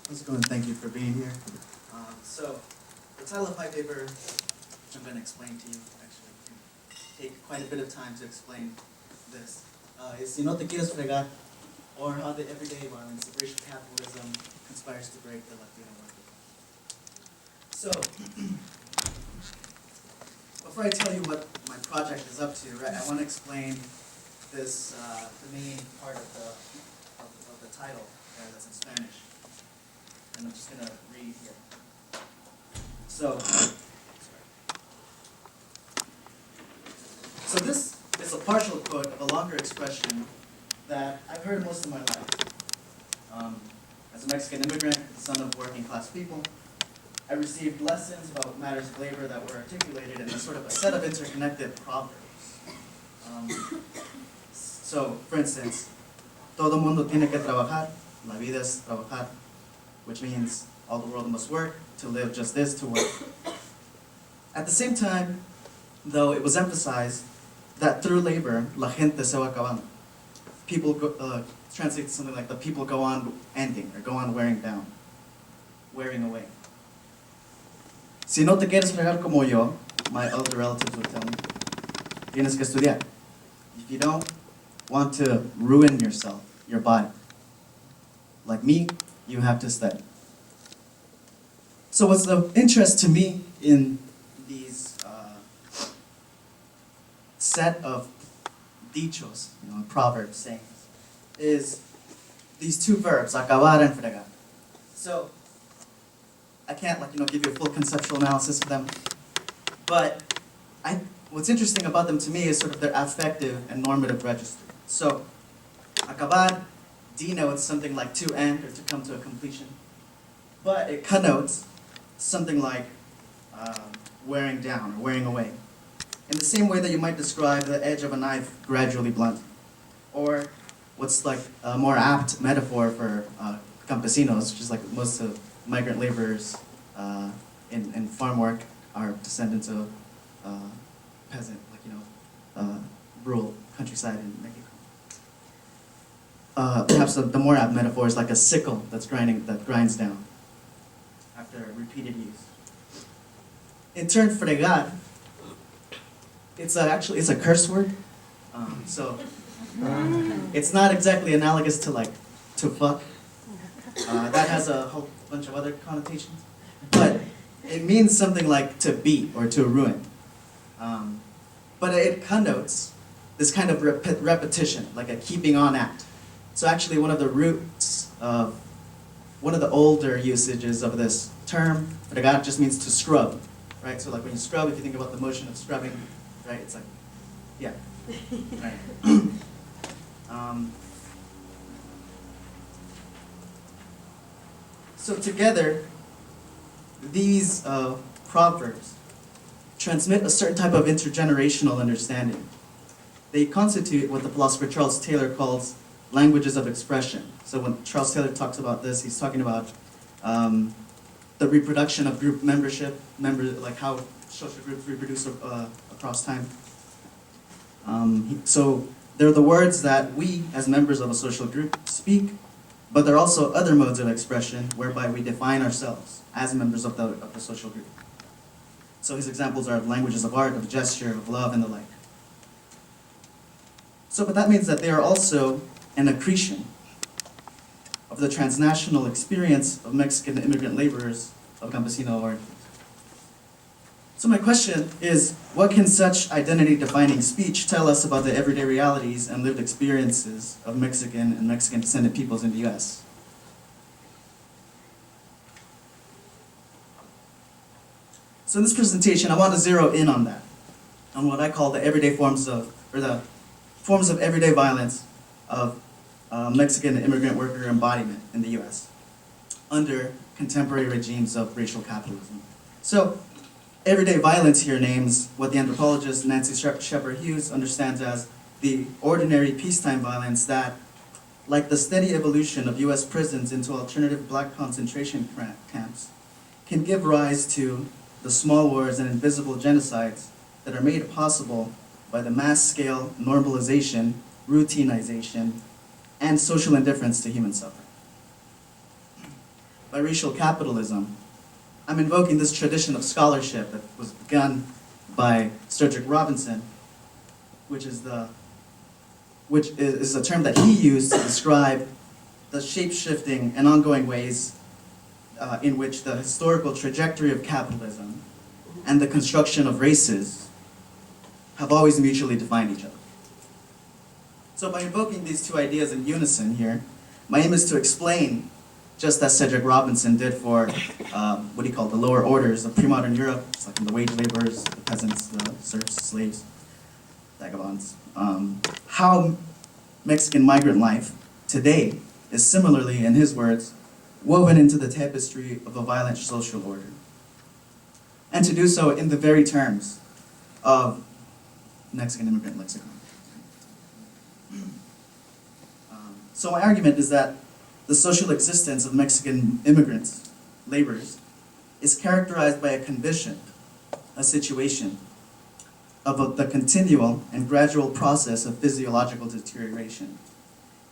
How's it going? Thank you for being here. So, the title of my paper, which I'm going to explain to you, actually can take quite a bit of time to explain this, is Si no te quieres fregar, or how the everyday violence of racial capitalism conspires to break the Latino working class. So, before I tell you what my project is up to, right, I want to explain this, the main part of the title, that's in Spanish. And I'm just going to read here. So this is a partial quote of a longer expression that I've heard most of my life. As a Mexican immigrant, the son of working class people, I received lessons about matters of labor that were articulated in a sort of a set of interconnected proverbs. So, for instance, todo mundo tiene que trabajar, la vida es trabajar, which means all the world must work, to live just is to work. At the same time, though, it was emphasized that through labor, la gente se va acabando. People translate to something like the people go on ending, or go on wearing down, wearing away. Si no te quieres fregar como yo, my elder relatives would tell me, tienes que estudiar. If you don't want to ruin yourself, your body, like me, you have to study. So what's of interest to me in these set of dichos, proverbs, sayings, is these two verbs, acabar and fregar. So I can't give you a full conceptual analysis of them, but what's interesting about them to me is sort of their affective and normative register. So acabar denotes something like to end or to come to a completion, but it connotes something like wearing down or wearing away, in the same way that you might describe the edge of a knife gradually blunting, or what's like a more apt metaphor for campesinos, which is like most of migrant laborers in farm work are descendants of peasant, rural countryside in Mexico. Perhaps the more apt metaphor is like a sickle that grinds down after repeated use. In turn, fregar, it's a curse word, so it's not exactly analogous to fuck. That has a whole bunch of other connotations, but it means something like to beat or to ruin. But it connotes this kind of repetition, like a keeping on act. So actually one of the roots of one of the older usages of this term, fregar, just means to scrub, right? So like when you scrub, if you think about the motion of scrubbing, right? It's like, yeah, right. So together, these proverbs transmit a certain type of intergenerational understanding. They constitute what the philosopher Charles Taylor calls languages of expression. So when Charles Taylor talks about this, he's talking about the reproduction of group membership, like how social groups reproduce across time. So they're the words that we, as members of a social group, speak, but there are also other modes of expression whereby we define ourselves as members of the social group. So his examples are languages of art, of gesture, of love, and the like. So, but that means that they are also an accretion of the transnational experience of Mexican immigrant laborers of campesino origins. So my question is, what can such identity-defining speech tell us about the everyday realities and lived experiences of Mexican and Mexican-descended peoples in the US? So in this presentation, I want to zero in on that, on what I call the everyday forms of, or the forms of everyday violence of Mexican immigrant worker embodiment in the US under contemporary regimes of racial capitalism. So everyday violence here names what the anthropologist Nancy Shepard Hughes understands as the ordinary peacetime violence that, like the steady evolution of US prisons into alternative black concentration camps, can give rise to the small wars and invisible genocides that are made possible by the mass-scale normalization, routinization, and social indifference to human suffering. by racial capitalism, I'm invoking this tradition of scholarship that was begun by Cedric Robinson, which is a term that he used to describe the shape-shifting and ongoing ways in which the historical trajectory of capitalism and the construction of races have always mutually defined each other. So by invoking these two ideas in unison here, my aim is to explain, just as Cedric Robinson did for what he called the lower orders of pre-modern Europe, it's like the wage laborers, the peasants, the serfs, slaves, vagabonds, how Mexican migrant life today is similarly, in his words, woven into the tapestry of a violent social order. And to do so in the very terms of Mexican immigrant lexicon. So my argument is that the social existence of Mexican immigrants, laborers, is characterized by a condition, a situation, of the continual and gradual process of physiological deterioration,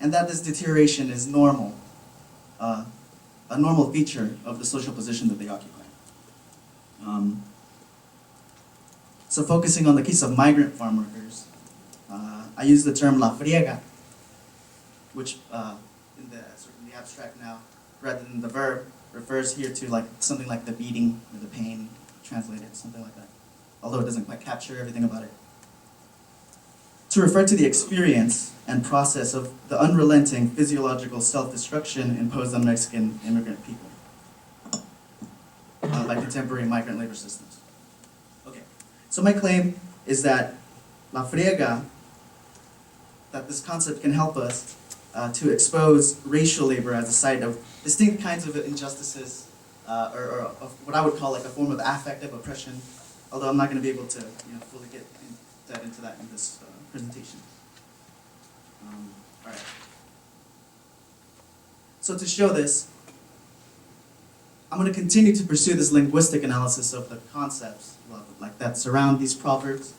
and that this deterioration is normal, a normal feature of the social position that they occupy. So focusing on the case of migrant farm workers, I use the term la friega, which in the abstract now, rather than the verb, refers here to like something like the beating or the pain, translated, something like that, although it doesn't quite capture everything about it. To refer to the experience and process of the unrelenting physiological self-destruction imposed on Mexican immigrant people by contemporary migrant labor systems. Okay, so my claim is that la friega, that this concept can help us to expose racial labor as a site of distinct kinds of injustices, or of what I would call like a form of affective oppression, although I'm not going to be able to fully get into that in this presentation. All right. So to show this, I'm going to continue to pursue this linguistic analysis of the concepts like that surround these proverbs.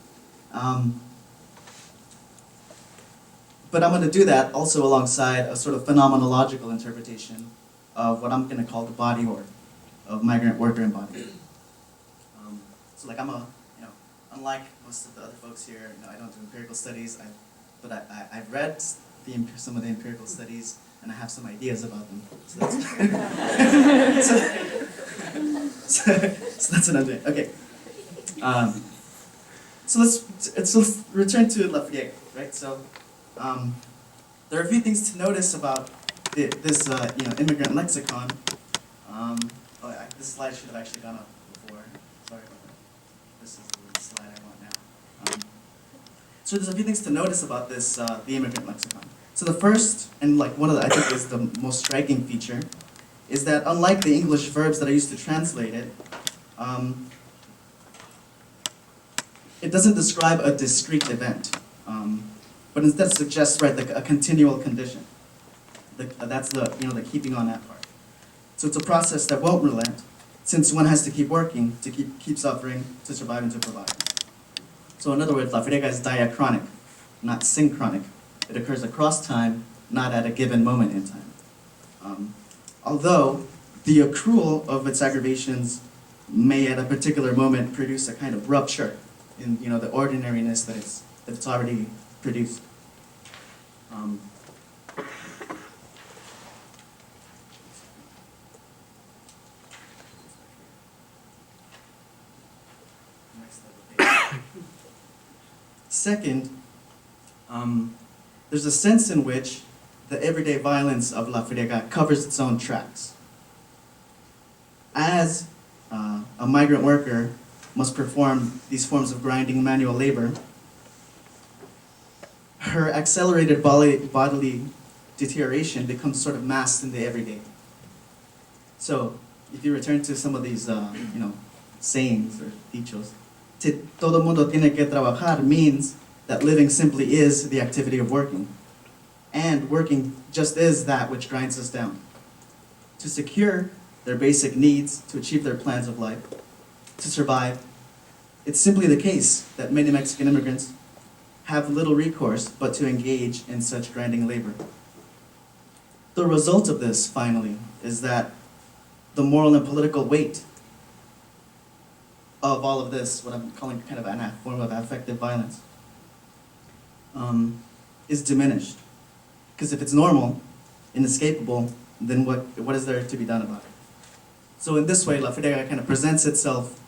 But I'm going to do that also alongside a sort of phenomenological interpretation of what I'm going to call the body org of migrant worker embodiment. So like unlike most of the other folks here, I don't do empirical studies, but I've read some of the empirical studies and I have some ideas about them. So that's, so that's what I'm doing. Okay. So let's return to La Friega, right? So there are a few things to notice about this immigrant lexicon. This slide should have actually gone up before. Sorry about that. This is the slide I want now. So there's a few things to notice about this the immigrant lexicon. So the first, and like one of the, I think is the most striking feature, is that unlike the English verbs that I used to translate it, it doesn't describe a discrete event, but instead suggests a continual condition. That's the keeping on that part. So it's a process that won't relent, since one has to keep working to keep suffering to survive and to provide. So in other words, La Friega is diachronic, not synchronic. It occurs across time, not at a given moment in time. Although the accrual of its aggravations may at a particular moment produce a kind of rupture in the ordinariness that it's already produced. Second, there's a sense in which the everyday violence of La Friega covers its own tracks. As a migrant worker must perform these forms of grinding manual labor, her accelerated bodily deterioration becomes sort of masked in the everyday. So, if you return to some of these, sayings or dichos, todo mundo tiene que trabajar means that living simply is the activity of working. And working just is that which grinds us down. To secure their basic needs, to achieve their plans of life, to survive, it's simply the case that many Mexican immigrants have little recourse but to engage in such grinding labor. The result of this, finally, is that the moral and political weight of all of this, what I'm calling kind of a form of affective violence, is diminished. Because if it's normal, inescapable, then what is there to be done about it? So in this way, La Frega kind of presents itself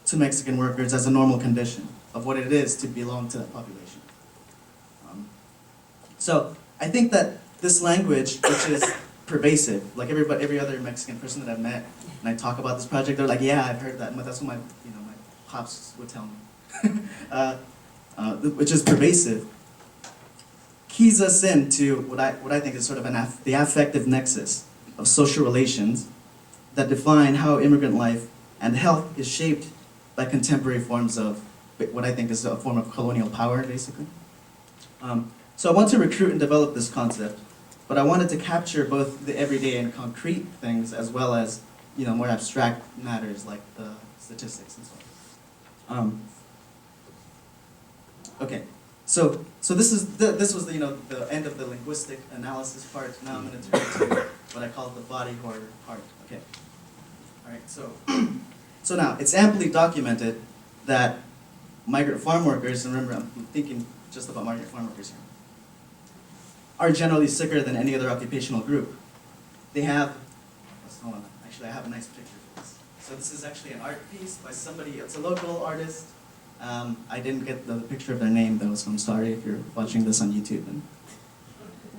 to Mexican workers as a normal condition of what it is to belong to that population. So I think that this language, which is pervasive, like every other Mexican person that I've met, and I talk about this project, they're like, yeah, I've heard that, but that's what my pops would tell me, which is pervasive, keys us into what I think is sort of the affective nexus of social relations that define how immigrant life and health is shaped by contemporary forms of what I think is a form of colonial power, basically. So I want to recruit and develop this concept, but I wanted to capture both the everyday and concrete things as well as more abstract matters like the statistics and so on. Okay, so this was the end of the linguistic analysis part. Now I'm going to turn to what I call the body horror part. Okay, all right. So now it's amply documented that migrant farm workers, and remember I'm thinking just about migrant farm workers here, are generally sicker than any other occupational group. They have, hold on, actually I have a nice picture for this. So this is actually an art piece by somebody, it's a local artist. I didn't get the picture of their name though, so I'm sorry if you're watching this on YouTube and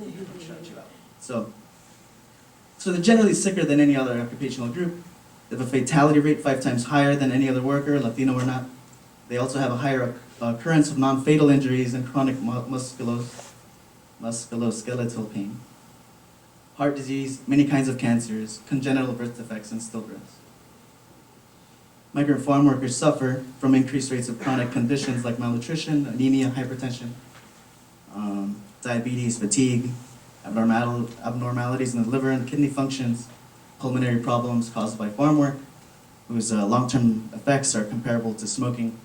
I'll shut you out. So they're generally sicker than any other occupational group. They have a fatality rate 5 times higher than any other worker, Latino or not. They also have a higher occurrence of non-fatal injuries and chronic musculoskeletal pain, heart disease, many kinds of cancers, congenital birth defects, and stillbirths. Migrant farm workers suffer from increased rates of chronic conditions like malnutrition, anemia, hypertension, diabetes, fatigue, abnormalities in the liver and kidney functions, pulmonary problems caused by farm work, whose long-term effects are comparable to smoking.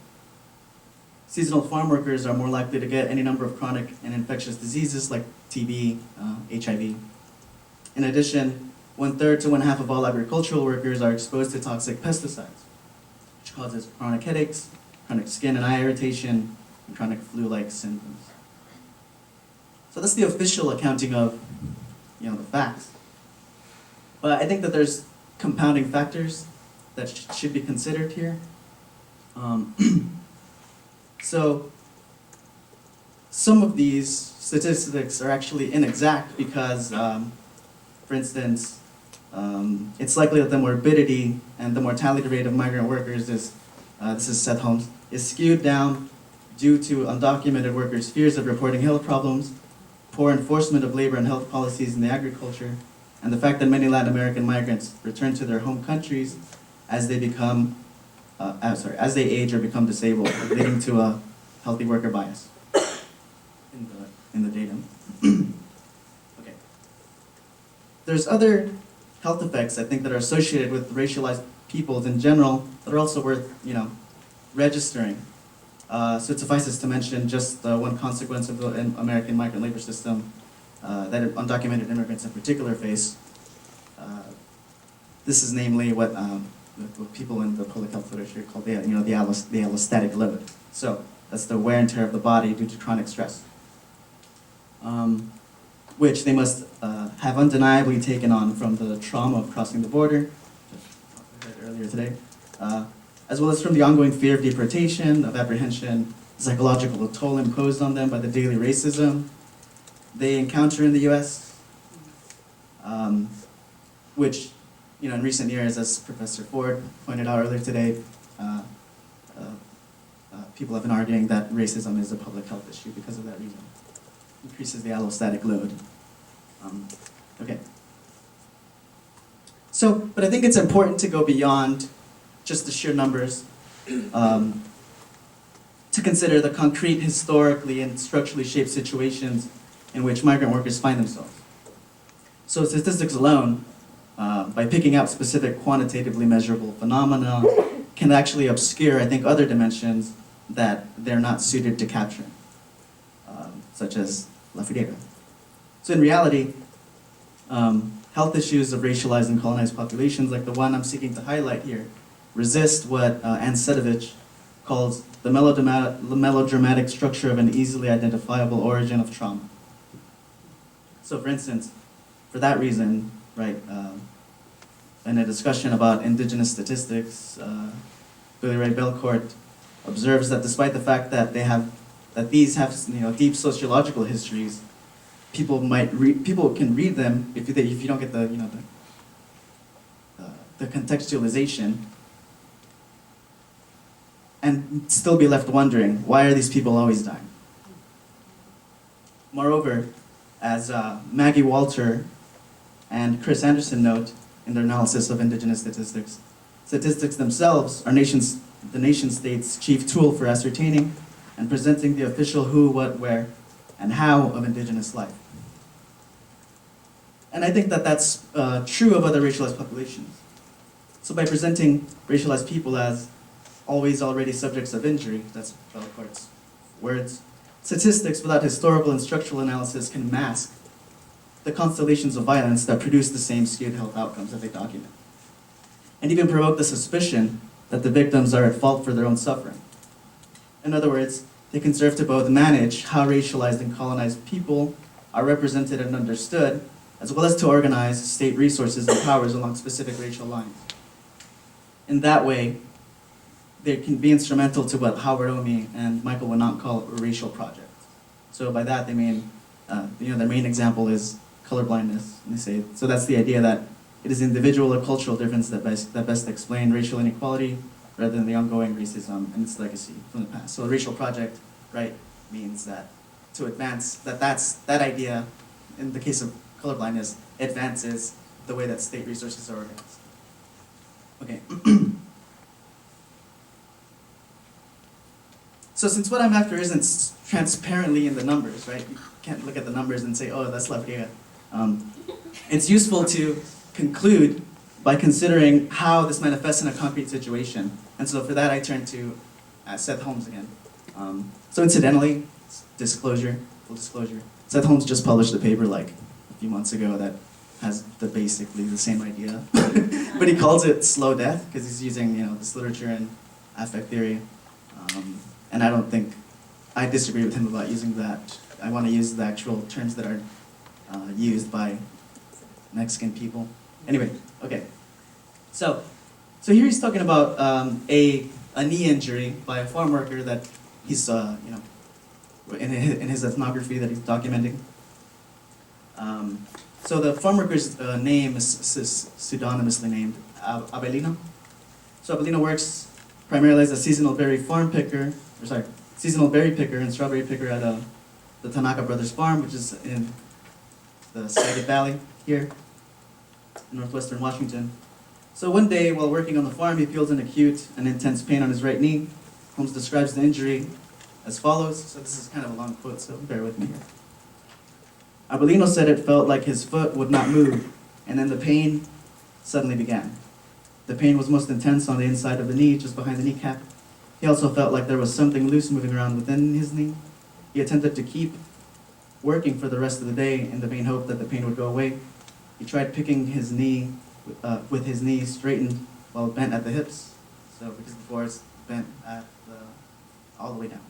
Seasonal farm workers are more likely to get any number of chronic and infectious diseases like TB, HIV. In addition, 1/3 to 1/2 of all agricultural workers are exposed to toxic pesticides, which causes chronic headaches, chronic skin and eye irritation, and chronic flu-like symptoms. So that's the official accounting of, the facts. But I think that there's compounding factors that should be considered here. So some of these statistics are actually inexact because, for instance, it's likely that the morbidity and the mortality rate of migrant workers is, this is Seth Holmes, is skewed down due to undocumented workers' fears of reporting health problems, poor enforcement of labor and health policies in the agriculture, and the fact that many Latin American migrants return to their home countries as they as they age or become disabled, leading to a healthy worker bias in the data. Okay. There's other health effects I think that are associated with racialized peoples in general that are also worth registering. So it suffices to mention just one consequence of the American migrant labor system that undocumented immigrants in particular face. This is namely what people in the public health literature call the allostatic load. So that's the wear and tear of the body due to chronic stress, which they must have undeniably taken on from the trauma of crossing the border, which I heard earlier today, as well as from the ongoing fear of deportation, of apprehension, psychological toll imposed on them by the daily racism they encounter in the U.S., which, in recent years, as Professor Ford pointed out earlier today, people have been arguing that racism is a public health issue because of that reason. Increases the allostatic load. Okay. So, but I think it's important to go beyond just the sheer numbers to consider the concrete, historically and structurally shaped situations in which migrant workers find themselves. So statistics alone, by picking out specific quantitatively measurable phenomena, can actually obscure, I think, other dimensions that they're not suited to capture, such as La Frega. So in reality, health issues of racialized and colonized populations, like the one I'm seeking to highlight here, resist what Ann Sedovich calls the melodramatic structure of an easily identifiable origin of trauma. So for instance, for that reason, right, in a discussion about indigenous statistics, Billy Ray Belcourt observes that despite the fact that these have deep sociological histories, people can read them if you don't get the contextualization, and still be left wondering, why are these people always dying? Moreover, as Maggie Walter and Chris Anderson note in their analysis of indigenous statistics, statistics themselves are the nation-state's chief tool for ascertaining and presenting the official who, what, where, and how of indigenous life. And I think that that's true of other racialized populations. So by presenting racialized people as always already subjects of injury, that's Belcourt's words, statistics without historical and structural analysis can mask the constellations of violence that produce the same skewed health outcomes that they document, and even provoke the suspicion that the victims are at fault for their own suffering. In other words, they can serve to both manage how racialized and colonized people are represented and understood, as well as to organize state resources and powers along specific racial lines. In that way, they can be instrumental to what Howard Omi and Michael Winant call a racial project. So by that they mean, their main example is colorblindness. And they say, so that's the idea that it is individual or cultural difference that best explain racial inequality rather than the ongoing racism and its legacy from the past. So a racial project, right, means that to advance, that idea, in the case of colorblindness, advances the way that state resources are organized. Okay. So since what I'm after isn't transparently in the numbers, right? You can't look at the numbers and say, oh, that's La Friga. It's useful to conclude by considering how this manifests in a concrete situation. And so for that, I turn to Seth Holmes again. So incidentally, full disclosure, Seth Holmes just published a paper like a few months ago that has basically the same idea. But he calls it slow death because he's using this literature and affect theory. And I disagree with him about using that. I want to use the actual terms that are used by Mexican people. Anyway, okay. So here he's talking about a knee injury by a farm worker that he's in his ethnography that he's documenting. So the farm worker's name is pseudonymously named Abelino. So Abelino works primarily as a seasonal berry picker and strawberry picker at the Tanaka Brothers farm, which is in the Skagit Valley here in northwestern Washington. So one day while working on the farm, he feels an acute and intense pain on his right knee. Holmes describes the injury as follows. So this is kind of a long quote, so bear with me here. Abelino said it felt like his foot would not move, and then the pain suddenly began. The pain was most intense on the inside of the knee, just behind the kneecap. He also felt like there was something loose moving around within his knee. He attempted to keep working for the rest of the day in the vain hope that the pain would go away. He tried picking his knee with his knee straightened while bent at the hips. So because before it's bent all the way down.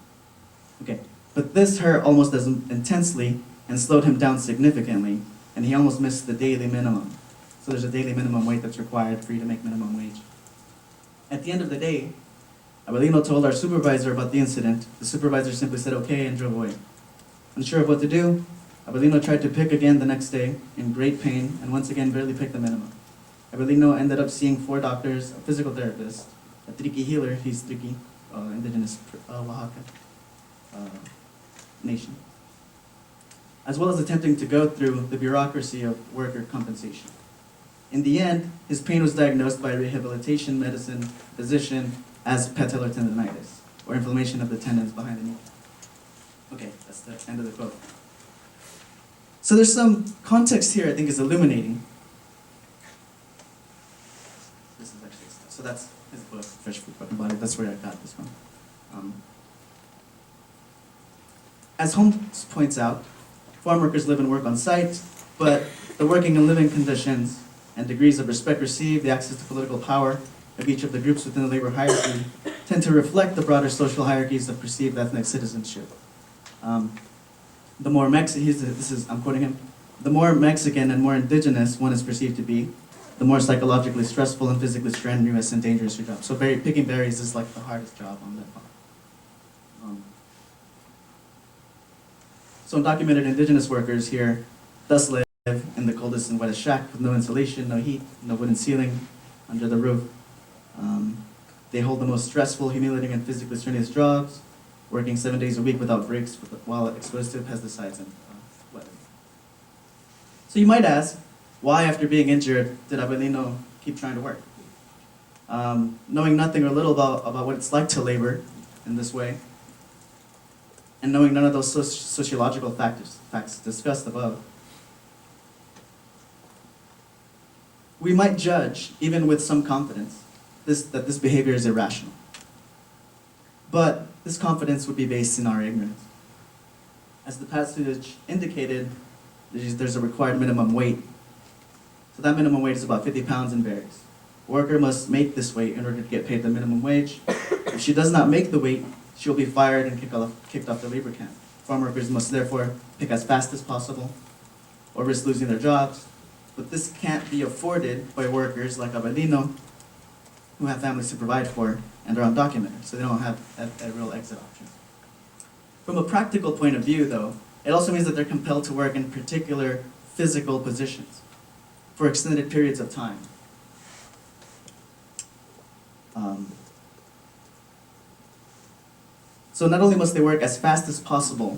Okay, but this hurt almost as intensely and slowed him down significantly, and he almost missed the daily minimum. So there's a daily minimum weight that's required for you to make minimum wage. At the end of the day, Abelino told our supervisor about the incident. The supervisor simply said okay and drove away. Unsure of what to do, Abelino tried to pick again the next day in great pain and once again barely picked the minimum. Abelino ended up seeing 4 doctors, a physical therapist, a Triqui healer, he's Triqui, indigenous Oaxaca nation, as well as attempting to go through the bureaucracy of worker compensation. In the end, his pain was diagnosed by a rehabilitation medicine physician as patellar tendonitis, or inflammation of the tendons behind the knee. Okay, that's the end of the quote. So there's some context here I think is illuminating. This is actually, so that's his book, Fresh Fruit Broken Body, that's where I got this from. As Holmes points out, farm workers live and work on site, but the working and living conditions and degrees of respect received, the access to political power of each of the groups within the labor hierarchy tend to reflect the broader social hierarchies of perceived ethnic citizenship. The more I'm quoting him, the more Mexican and more indigenous one is perceived to be, the more psychologically stressful and physically strenuous and dangerous your job. So picking berries is like the hardest job on that farm. So undocumented indigenous workers here thus live in the coldest and wettest shack with no insulation, no heat, no wooden ceiling under the roof. They hold the most stressful, humiliating, and physically strenuous jobs, working 7 days a week without breaks while exposed to pesticides and weather. So you might ask, why after being injured did Abelino keep trying to work? Knowing nothing or little about what it's like to labor in this way, and knowing none of those sociological facts discussed above, we might judge, even with some confidence, that this behavior is irrational. But this confidence would be based in our ignorance. As the passage indicated, there's a required minimum weight. So that minimum weight is about 50 pounds in berries. A worker must make this weight in order to get paid the minimum wage. If she does not make the weight, she'll be fired and kicked off the labor camp. Farm workers must therefore pick as fast as possible or risk losing their jobs. But this can't be afforded by workers like Abelino, who have families to provide for and are undocumented, so they don't have a real exit option. From a practical point of view, though, it also means that they're compelled to work in particular physical positions for extended periods of time. So not only must they work as fast as possible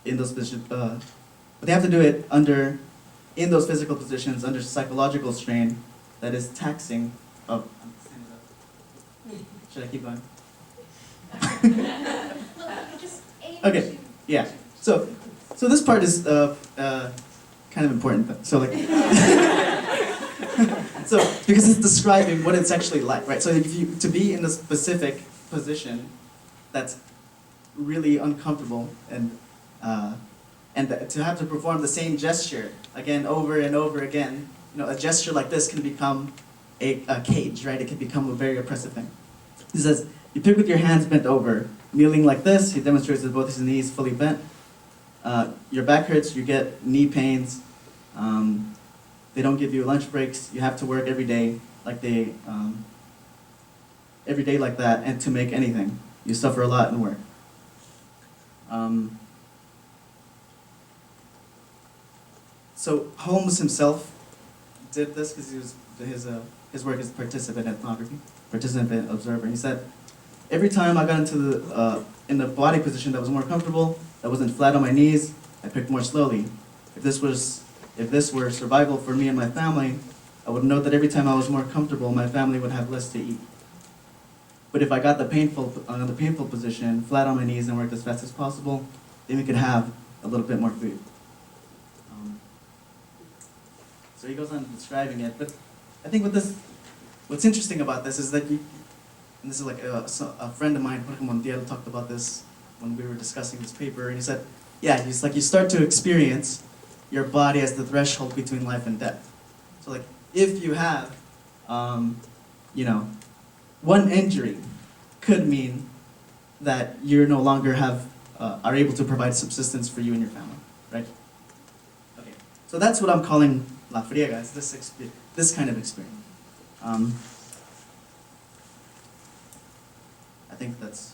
in those positions, but they have to do it in those physical positions under psychological strain that is taxing. Oh, should I keep going? Okay, yeah. So this part is kind of important. So like, so because it's describing what it's actually like, right? So if to be in a specific position that's really uncomfortable and to have to perform the same gesture again over and over again, a gesture like this can become a cage, right? It can become a very oppressive thing. He says, you pick with your hands bent over, kneeling like this. He demonstrates with both his knees fully bent. Your back hurts, you get knee pains. They don't give you lunch breaks. You have to work every day like that, and to make anything. You suffer a lot in work. So Holmes himself did this because his work is participant ethnography, participant observer. He said, every time I got into in the body position that was more comfortable, that wasn't flat on my knees, I picked more slowly. If this were survival for me and my family, I would know that every time I was more comfortable, my family would have less to eat. But if I got the painful position, flat on my knees and worked as fast as possible, then we could have a little bit more food. So he goes on describing it, but I think what's interesting about this is that and this is like a friend of mine, Jorge Montiel, talked about this when we were discussing this paper, and he said, yeah, he's like, you start to experience your body as the threshold between life and death. So like, if you have, one injury could mean that you no longer are able to provide subsistence for you and your family, right? Okay, so that's what I'm calling La Friega, is this kind of experience. I think that's